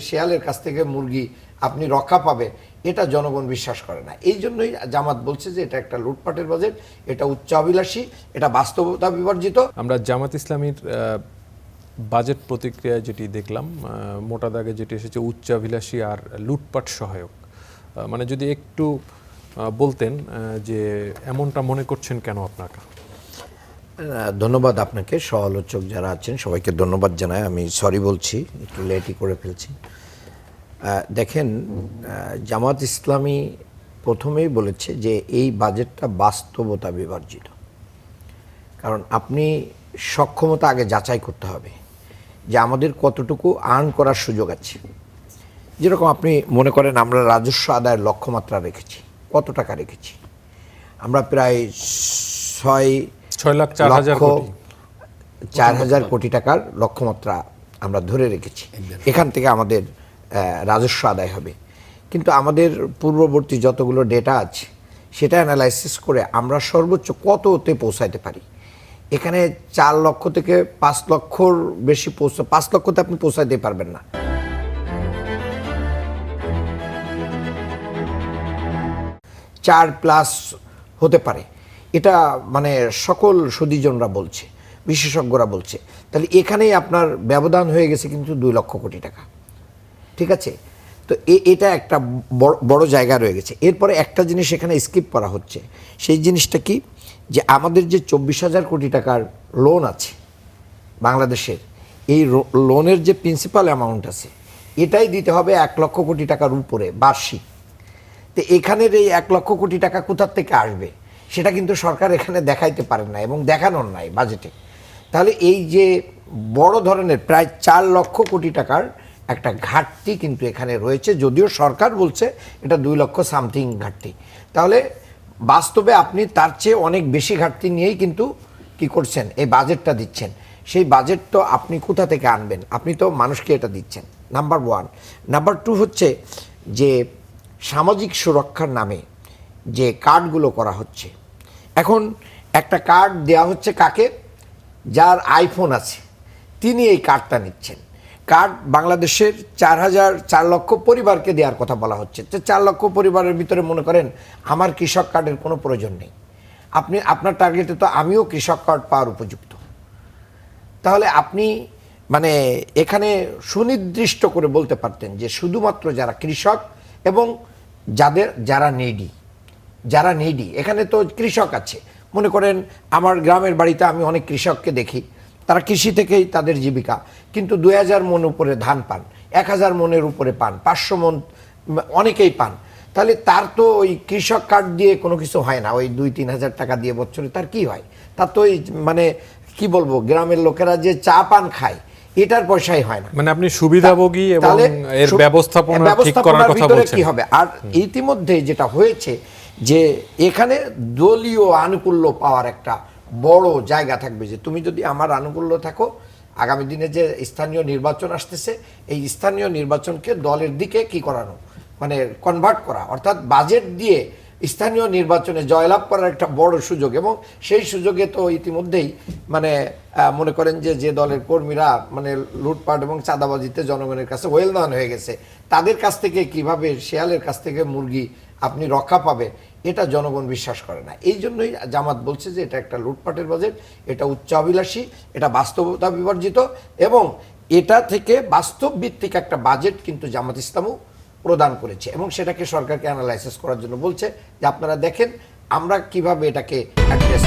শেয়ালের কাছ থেকে মুরগি আপনি রক্ষা পাবে, এটা জনগণ বিশ্বাস করে না। এই জন্যই জামাত বলছে যে এটা একটা লুটপাটের বাজেট, এটা উচ্চাভিলাষী, এটা বাস্তবতা বিবর্জিত। আমরা জামাত ইসলামীর বাজেট প্রতিক্রিয়া যেটি দেখলাম, মোটা দাগে যেটি এসেছে উচ্চাভিলাষী আর লুটপাট সহায়ক। মানে যদি একটু বলতেন যে এমনটা মনে করছেন কেন আপনারা? ধন্যবাদ আপনাকে, সহ-আলোচক যারা আছেন সবাইকে ধন্যবাদ জানাই। আমি সরি বলছি, একটু লেটই করে ফেলছি। দেখেন, জামাত ইসলামী প্রথমেই বলেছে যে এই বাজেটটা বাস্তবতা বিবর্জিত। কারণ আপনি সক্ষমতা আগে যাচাই করতে হবে যে আমাদের কতটুকু আর্ন করার সুযোগ আছে। যেরকম আপনি মনে করেন আমরা রাজস্ব আদায়ের লক্ষ্যমাত্রা রেখেছি, কত টাকা রেখেছি? আমরা প্রায় 6,04,000 কোটি টাকার লক্ষ্যমাত্রা আমরা ধরে রেখেছি। এখান থেকে আমাদের রাজস্ব আদায় হবে। কিন্তু আমাদের পূর্ববর্তী যতগুলো ডেটা আছে সেটা অ্যানালাইসিস করে আমরা সর্বোচ্চ কততে পৌঁছাইতে পারি। এখানে 4 লক্ষ থেকে 5 লক্ষর বেশি 5 লক্ষতে আপনি পৌঁছাইতে পারবেন না। 4+ হতে পারে, এটা মানে সকল সুদীজনরা বলছে, বিশেষজ্ঞরা বলছে। তাহলে এখানেই আপনার ব্যবধান হয়ে গেছে কিন্তু 2 লক্ষ কোটি টাকা। ঠিক আছে, তো এটা একটা বড় জায়গা রয়ে গেছে। এরপরে একটা জিনিস এখানে স্কিপ করা হচ্ছে, সেই জিনিসটা কি, যে আমাদের যে 24,000 কোটি টাকার লোন আছে বাংলাদেশের, এই লোনের যে প্রিন্সিপাল অ্যামাউন্ট আছে এটাই দিতে হবে 1 লক্ষ কোটি টাকার উপরে বার্ষিক। তো এখানের এই 1 লক্ষ কোটি টাকা কোথার থেকে আসবে সেটা কিন্তু সরকার এখানে দেখাইতে পারেন না এবং দেখানোর নাই বাজেটে। তাহলে এই যে বড় ধরনের প্রায় 4 লক্ষ কোটি টাকার একটা ঘাটতি কিন্তু এখানে রয়েছে, যদিও সরকার বলছে এটা 2 লক্ষ সামথিং ঘাটতি। তাহলে বাস্তবে আপনি তার চেয়ে অনেক বেশি ঘাটতি নিয়েই কিন্তু কি করছেন, এই বাজেটটা দিচ্ছেন। সেই বাজেট তো আপনি কোথা থেকে আনবেন? আপনি তো মানুষকে এটা দিচ্ছেন, নাম্বার 1। নাম্বার 2 হচ্ছে যে সামাজিক সুরক্ষার নামে যে কার্ডগুলো করা হচ্ছে, এখন একটা কার্ড দেওয়া হচ্ছে কাকে? যার আইফোন আছে তিনি এই কার্ডটা নিচ্ছেন। কার্ড বাংলাদেশের 4 লক্ষ পরিবারকে দেওয়ার কথা বলা হচ্ছে। তো 4 লক্ষ পরিবারের ভিতরে মনে করেন আমার কৃষক কার্ডের কোনো প্রয়োজন নেই, আপনার টার্গেটে তো আমিও কৃষক কার্ড পাওয়ার উপযুক্ত। তাহলে আপনি মানে এখানে সুনির্দিষ্ট করে বলতে পারতেন যে শুধুমাত্র যারা কৃষক এবং যারা নেডি, এখানে তো কৃষক আছে। মনে করেন আমার গ্রামের বাড়িতে আমি অনেক কৃষককে দেখি, তারা কৃষি থেকেই তাদের জীবিকা, কিন্তু 2000 মন উপরে ধান পান, 1000 মনের উপরে পান, 500 মন অনেকেই পান। তাহলে তার তো ওই কৃষক কার্ড দিয়ে কোনো কিছু হয় না। ওই 2-3 হাজার টাকা দিয়ে বছরে তার কি হয়? তার তো ওই মানে কি বলবো, গ্রামের লোকেরা যে চা পান খায় এটার পয়সাই হয় না। মানে আপনি সুবিধাভোগী এবং এর ব্যবস্থাপনা ঠিক করার কথা বলছেন। কি হবে? আর ইতিমধ্যে যেটা হয়েছে যে এখানে দলীয় আনুকূল্য পাওয়ার একটা বড় জায়গা থাকবে, যে তুমি যদি আমার আনুকূল্য থাকো, আগামী দিনে যে স্থানীয় নির্বাচন আসতেছে এই স্থানীয় নির্বাচনকে দলের দিকে কি করানো, মানে কনভার্ট করা, অর্থাৎ বাজেট দিয়ে স্থানীয় নির্বাচনে জয়লাভ করার একটা বড় সুযোগ। এবং সেই সুযোগে তো ইতিমধ্যেই মানে মনে করেন যে দলের কর্মীরা মানে লুটপাট এবং চাঁদাবাজিতে জনগণের কাছে ওয়েল নন হয়ে গেছে, তাদের কাছ থেকে কিভাবে শেয়ালের কাছ থেকে মুরগি আপনি রক্ষা পাবে, এটা জনগণ বিশ্বাস করে না। এই জন্যই জামাত বলছে যে এটা একটা লুটপাটের বাজেট, এটা উচ্চাভিলাষী, এটা বাস্তবতা বিবর্জিত, এবং এটা থেকে বাস্তব ভিত্তিক একটা বাজেট কিন্তু জামাত ইসলামও প্রদান করেছে এবং সেটাকে সরকারকে অ্যানালাইসিস করার জন্য বলছে যে আপনারা দেখেন আমরা কিভাবে এটাকে অ্যাড্রেস